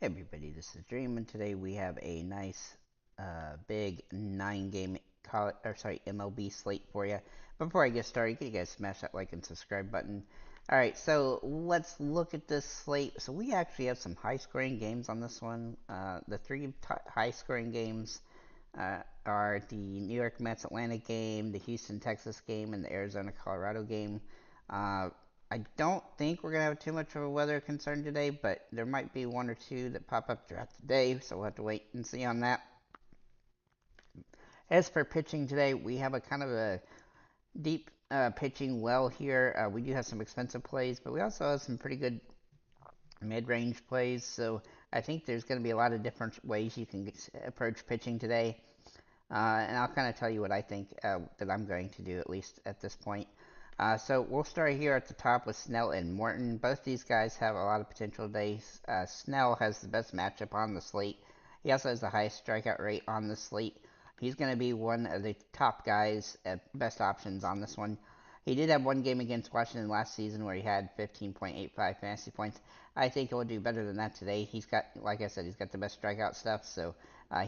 Hey everybody, this is Dream, and today we have a nice, big 9-game MLB slate for you. Before I get started, can you guys smash that like and subscribe button? All right, so let's look at this slate. So we actually have some high-scoring games on this one. The three high-scoring games are the New York Mets Atlanta game, the Houston Texas game, and the Arizona Colorado game. Uh, I don't think we're going to have too much of a weather concern today, but there might be one or two that pop up throughout the day, so we'll have to wait and see on that. As for pitching today, we have a kind of a deep pitching well here. We do have some expensive plays, but we also have some pretty good mid-range plays, so I think there's going to be a lot of different ways you can approach pitching today. And I'll kind of tell you what I think that I'm going to do, at least at this point. So we'll start here at the top with Snell and Morton. Both these guys have a lot of potential today. Snell has the best matchup on the slate. He also has the highest strikeout rate on the slate. He's going to be one of the top guys, best options on this one. He did have one game against Washington last season where he had 15.85 fantasy points. I think he'll do better than that today. He's got, like I said, he's got the best strikeout stuff, so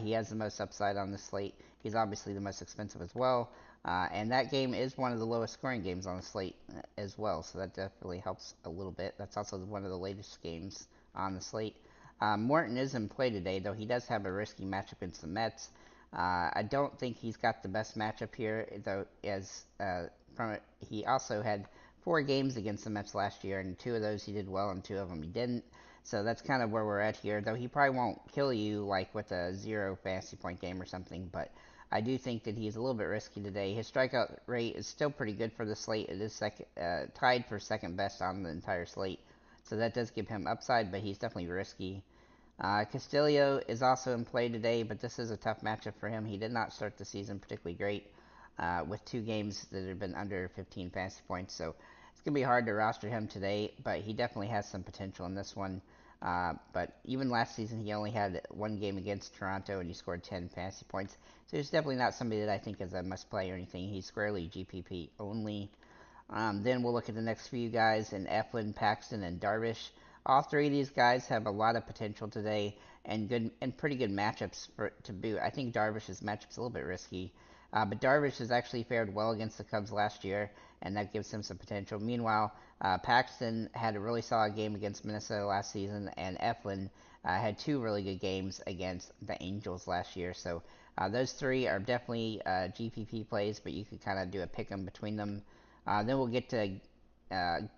he has the most upside on the slate. He's obviously the most expensive as well. And that game is one of the lowest scoring games on the slate as well, so that definitely helps a little bit. That's also one of the latest games on the slate. Morton is in play today, though he does have a risky matchup against the Mets. I don't think he's got the best matchup here, though, as from it, he also had 4 games against the Mets last year, and 2 of those he did well, and 2 of them he didn't. So that's kind of where we're at here, though he probably won't kill you like with a 0 fantasy point game or something, but I do think that he's a little bit risky today. His strikeout rate is still pretty good for the slate. It is tied for second best on the entire slate, so that does give him upside, but he's definitely risky. Castillo is also in play today, but this is a tough matchup for him. He did not start the season particularly great with 2 games that have been under 15 fantasy points, so it's going to be hard to roster him today, but he definitely has some potential in this one. But even last season, he only had 1 game against Toronto and he scored 10 fantasy points. So he's definitely not somebody that I think is a must play or anything. He's squarely GPP only. Then we'll look at the next few guys in Eflin, Paxton, and Darvish. All 3 of these guys have a lot of potential today and good and pretty good matchups to boot. I think Darvish's matchup's a little bit risky, but Darvish has actually fared well against the Cubs last year, and that gives him some potential. Meanwhile, Paxton had a really solid game against Minnesota last season, and Eflin had 2 really good games against the Angels last year. So those 3 are definitely GPP plays, but you could kind of do a pick 'em between them. Then we'll get to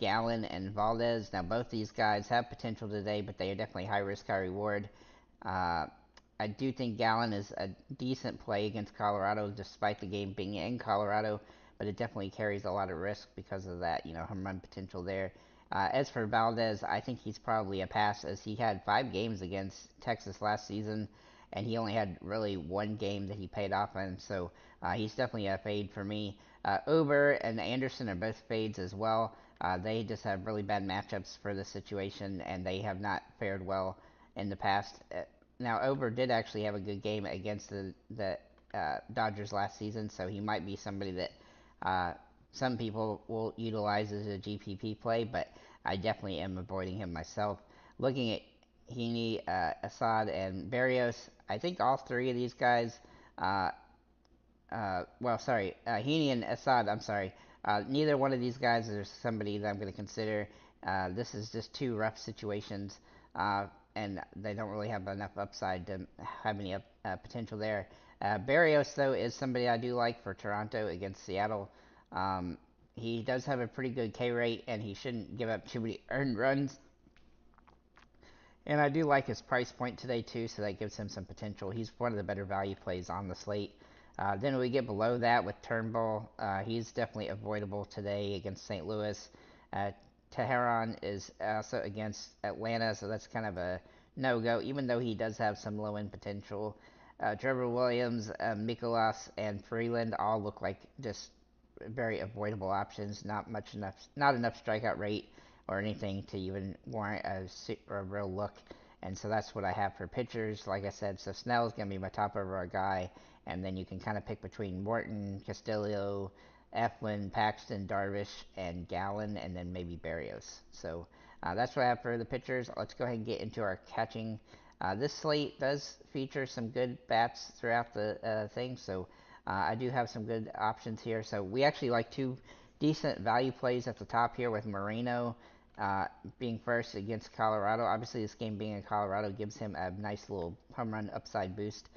Gallen and Valdez. Now, both these guys have potential today, but they are definitely high risk, high reward. Uh, I do think Gallen is a decent play against Colorado, despite the game being in Colorado, but it definitely carries a lot of risk because of that, home run potential there. As for Valdez, I think he's probably a pass, as he had 5 games against Texas last season, and he only had really 1 game that he paid off on, so he's definitely a fade for me. Ober and Anderson are both fades as well. They just have really bad matchups for this situation, and they have not fared well in the past. Now, Ober did actually have a good game against the Dodgers last season, so he might be somebody that uh, some people will utilize as a GPP play, but I definitely am avoiding him myself. Looking at Heaney, Assad, and Barrios, I think all 3 of these guys uh, Heaney and Assad, I'm sorry. Neither one of these guys is somebody that I'm going to consider. This is just 2 rough situations, and they don't really have enough upside to have any potential there. Barrios, though, is somebody I do like for Toronto against Seattle. Um, he does have a pretty good K rate, and he shouldn't give up too many earned runs. And I do like his price point today, too, so that gives him some potential. He's one of the better value plays on the slate. Then we get below that with Turnbull. He's definitely avoidable today against St. Louis. Teheran is also against Atlanta, so that's kind of a no-go, even though he does have some low-end potential. Trevor Williams, Mikolas, and Freeland all look like just very avoidable options. Not enough strikeout rate or anything to even warrant a real look. And so that's what I have for pitchers. Like I said, so Snell's going to be my top overall guy. And then you can kind of pick between Morton, Castillo, Eflin, Paxton, Darvish, and Gallen, and then maybe Barrios. So that's what I have for the pitchers. Let's go ahead and get into our catching. This slate does feature some good bats throughout the thing, so I do have some good options here. So we actually like two decent value plays at the top here with Moreno uh, being first against Colorado. Obviously, this game being in Colorado gives him a nice little home run upside boost.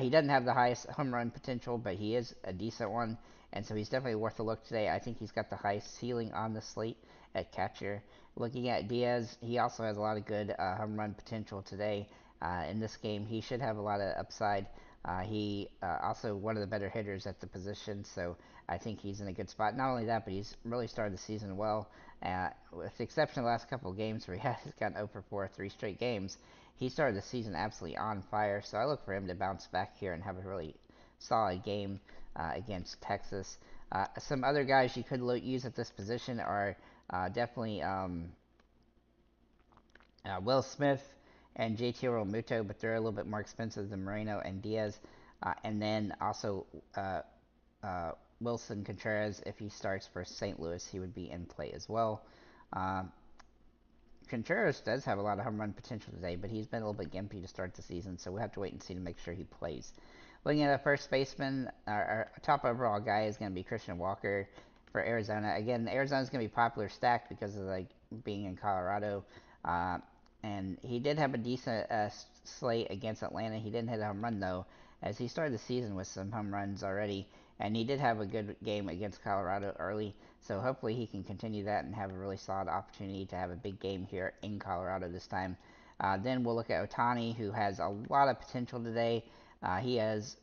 He doesn't have the highest home run potential, but he is a decent one, and so he's definitely worth a look today. I think he's got the highest ceiling on the slate at catcher. Looking at Diaz, he also has a lot of good home run potential today. In this game, he should have a lot of upside. He also one of the better hitters at the position, so I think he's in a good spot. Not only that, but he's really started the season well. With the exception of the last couple of games where he has gotten 0 for 4 3 straight games, he started the season absolutely on fire. So I look for him to bounce back here and have a really solid game against Texas. Some other guys you could use at this position are definitely Will Smith and JT Realmuto, but they're a little bit more expensive than Moreno and Diaz. And then also uh, Wilson Contreras, if he starts for St. Louis, he would be in play as well. Um, Contreras does have a lot of home run potential today, but he's been a little bit gimpy to start the season, so we'll have to wait and see to make sure he plays. Looking at a first baseman, our top overall guy is going to be Christian Walker for Arizona. Again, Arizona's going to be popular stacked because of like being in Colorado, uh, and he did have a decent slate against Atlanta. He didn't hit a home run though, as he started the season with some home runs already, and he did have a good game against Colorado early. So hopefully he can continue that and have a really solid opportunity to have a big game here in Colorado this time. Then we'll look at Otani, who has a lot of potential today. He has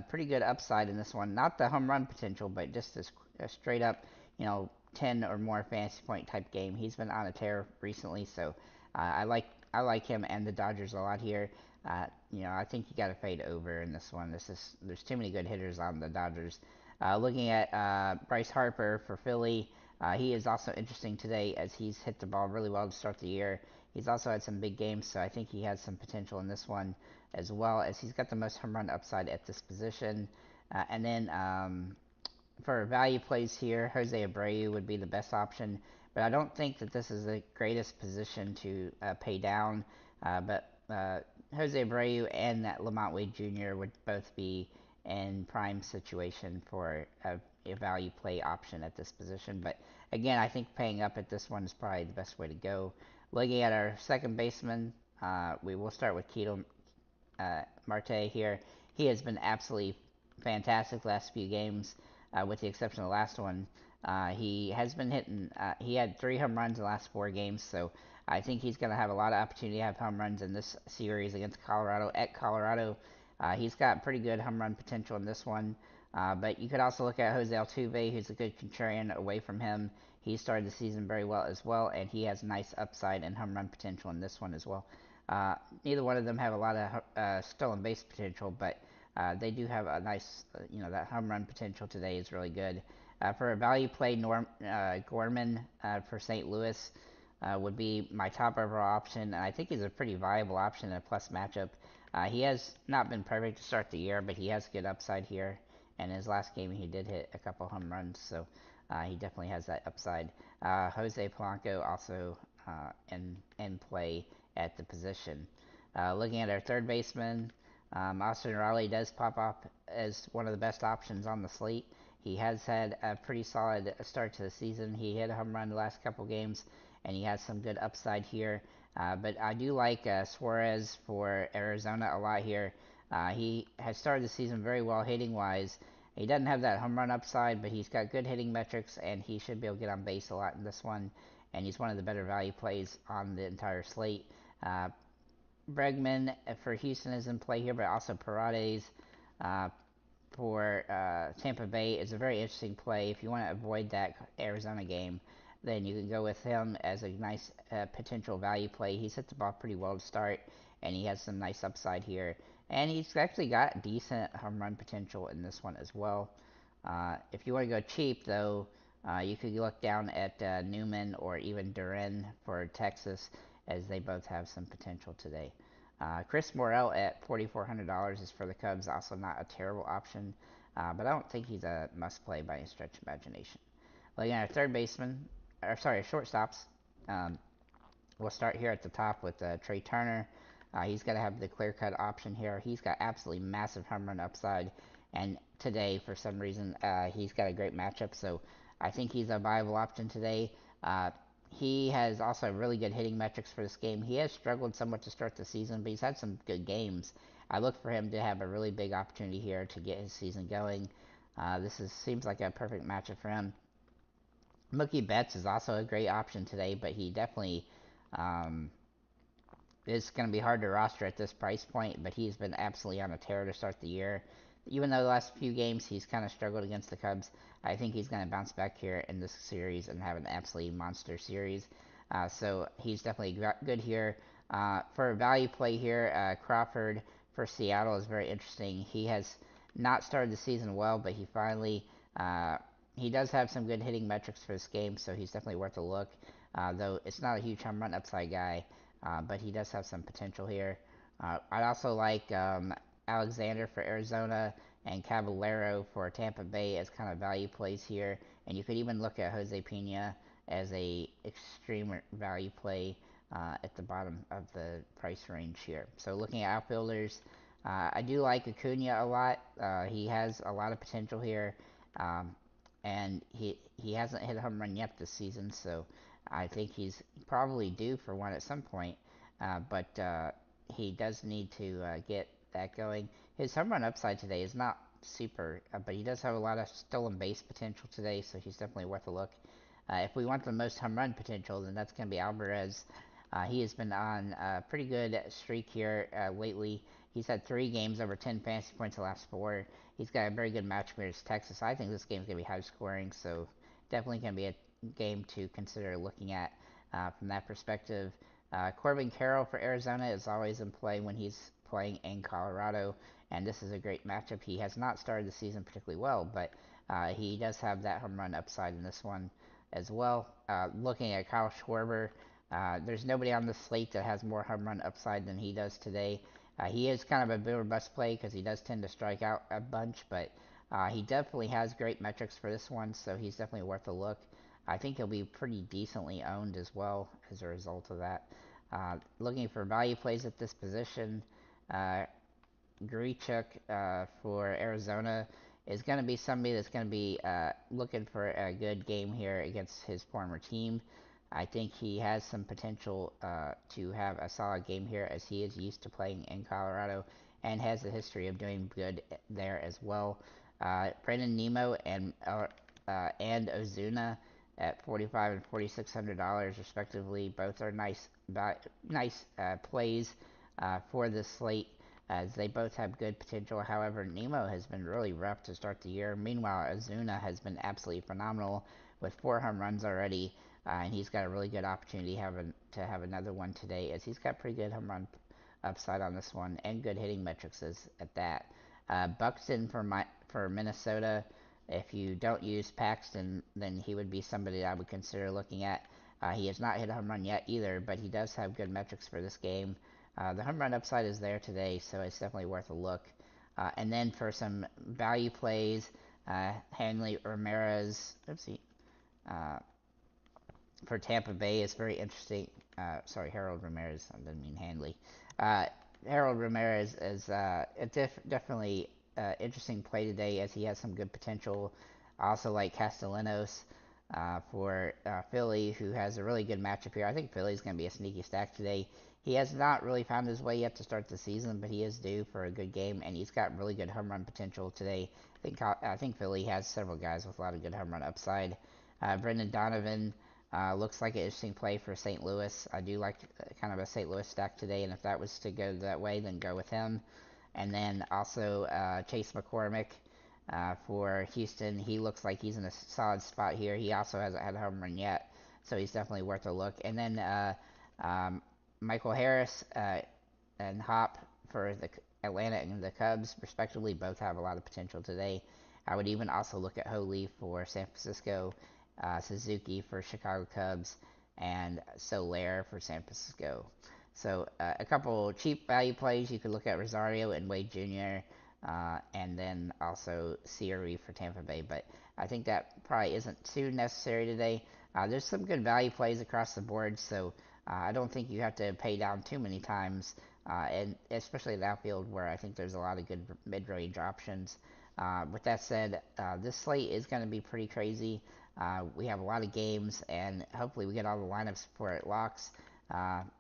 pretty good upside in this one. Not the home run potential, but just a straight up, 10 or more fantasy point type game. He's been on a tear recently, so I like him and the Dodgers a lot here. I think you got to fade over in this one. There's too many good hitters on the Dodgers. Looking at Bryce Harper for Philly, he is also interesting today as he's hit the ball really well to start the year. He's also had some big games, so I think he has some potential in this one as well, as he's got the most home run upside at this position. And then for value plays here, Jose Abreu would be the best option, but I don't think that this is the greatest position to pay down. But Jose Abreu and that Lamont Wade Jr. would both be in prime situation for a value play option at this position. But again, I think paying up at this one is probably the best way to go. Looking at our second baseman, we will start with Keto Marte here. He has been absolutely fantastic last few games, with the exception of the last one. He has been hitting. He had 3 home runs in the last 4 games, so I think he's going to have a lot of opportunity to have home runs in this series against Colorado at Colorado. He's got pretty good home run potential in this one. But you could also look at Jose Altuve, who's a good contrarian away from him. He started the season very well as well, and he has nice upside and home run potential in this one as well. Uh, Neither one of them have a lot of stolen base potential, but they do have a nice, that home run potential today is really good. For a value play, Gorman for St. Louis would be my top overall option, and I think he's a pretty viable option in a plus matchup. He has not been perfect to start the year, but he has good upside here. And his last game, he did hit a couple home runs, so he definitely has that upside. Jose Polanco also in play at the position. Looking at our third baseman, Austin Riley does pop up as one of the best options on the slate. He has had a pretty solid start to the season. He hit a home run the last couple games, and he has some good upside here. But I do like Suarez for Arizona a lot here. He has started the season very well hitting wise. He doesn't have that home run upside, but he's got good hitting metrics, and he should be able to get on base a lot in this one. And he's one of the better value plays on the entire slate. Uh, Bregman for Houston is in play here, but also Paredes uh, for Tampa Bay is a very interesting play. If you want to avoid that Arizona game, then you can go with him as a nice potential value play. He's hit the ball pretty well to start, and he has some nice upside here. And he's actually got decent home run potential in this one as well. If you want to go cheap, though, you could look down at Newman or even Duran for Texas, as they both have some potential today. Chris Morel at $4,400 is for the Cubs, also not a terrible option, but I don't think he's a must play by any stretch of imagination. Looking at our third baseman, or sorry, shortstops, we'll start here at the top with Trey Turner. He's going to have the clear-cut option here. He's got absolutely massive home run upside, and today, for some reason, he's got a great matchup, so I think he's a viable option today. Uh, he has also really good hitting metrics for this game. He has struggled somewhat to start the season, but he's had some good games. I look for him to have a really big opportunity here to get his season going. Seems like a perfect matchup for him. Mookie Betts is also a great option today, but he definitely um, is going to be hard to roster at this price point. But he's been absolutely on a tear to start the year. Even though the last few games he's kind of struggled against the Cubs, I think he's going to bounce back here in this series and have an absolutely monster series. So he's definitely good here. For a value play here, Crawford for Seattle is very interesting. He has not started the season well, but uh, he does have some good hitting metrics for this game, so he's definitely worth a look. Though it's not a huge home run upside guy, but he does have some potential here. I'd also like Alexander for Arizona and Caballero for Tampa Bay as kind of value plays here. And you could even look at Jose Pena as a extreme value play at the bottom of the price range here. So looking at outfielders, I do like Acuna a lot. He has a lot of potential here, um, and he hasn't hit a home run yet this season, so I think he's probably due for one at some point. But he does need to get that going. His home run upside today is not super, but he does have a lot of stolen base potential today, so he's definitely worth a look. If we want the most home run potential, then that's going to be Alvarez. He has been on a pretty good streak here lately. He's had 3 games over 10 fantasy points the last 4. He's got a very good match against Texas. I think this game's going to be high scoring, so definitely going to be a game to consider looking at from that perspective. Corbin Carroll for Arizona is always in play when he's playing in Colorado, and this is a great matchup. He has not started the season particularly well, but he does have that home run upside in this one as well. Looking at Kyle Schwarber, there's nobody on the slate that has more home run upside than he does today. He is kind of a bit of a bust play because he does tend to strike out a bunch, but he definitely has great metrics for this one, so he's definitely worth a look. I think he'll be pretty decently owned as well as a result of that. Looking for value plays at this position, uh, Grichuk for Arizona is going to be somebody that's going to be looking for a good game here against his former team. I think he has some potential to have a solid game here as he is used to playing in Colorado and has a history of doing good there as well. Brandon Nemo and Ozuna at $4,500 and $4,600 respectively. Both are nice plays for this slate as they both have good potential. However, Nemo has been really rough to start the year. Meanwhile, Ozuna has been absolutely phenomenal with 4 home runs already, and he's got a really good opportunity to have another one today as he's got pretty good home run upside on this one and good hitting metrics at that. Buxton for Minnesota. If you don't use Paxton, then he would be somebody I would consider looking at. He has not hit a home run yet either, but he does have good metrics for this game. The home run upside is there today, so it's definitely worth a look. And then for some value plays, Hanley Ramirez, uh, for Tampa Bay is very interesting. Sorry, Harold Ramirez. I didn't mean Hanley. Uh, Harold Ramirez is definitely interesting play today as he has some good potential. I also like Castellanos for Philly, who has a really good matchup here. I think Philly's going to be a sneaky stack today. He has not really found his way yet to start the season, but he is due for a good game, and he's got really good home run potential today. I think Philly has several guys with a lot of good home run upside. Brendan Donovan looks like an interesting play for St. Louis. I do like kind of a St. Louis stack today, and if that was to go that way, then go with him. And then also Chase McCormick for Houston. He looks like he's in a solid spot here. He also hasn't had a home run yet, so he's definitely worth a look. And then um, Michael Harris and Hop for the Atlanta and the Cubs, respectively, both have a lot of potential today. I would even also look at Holy for San Francisco, Suzuki for Chicago Cubs, and Soler for San Francisco. So a couple cheap value plays, you could look at Rosario and Wade Jr., and then also Siri for Tampa Bay. But I think that probably isn't too necessary today. There's some good value plays across the board, so I don't think you have to pay down too many times and especially the outfield where I think there's a lot of good mid-range options. With that said, this slate is going to be pretty crazy. We have a lot of games, and hopefully we get all the lineups before it locks.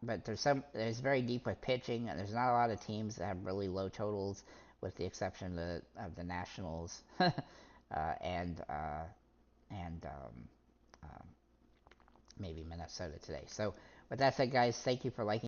But there's very deep with pitching, and there's not a lot of teams that have really low totals, with the exception of the Nationals and and maybe Minnesota today. So with that said, guys, thank you for liking.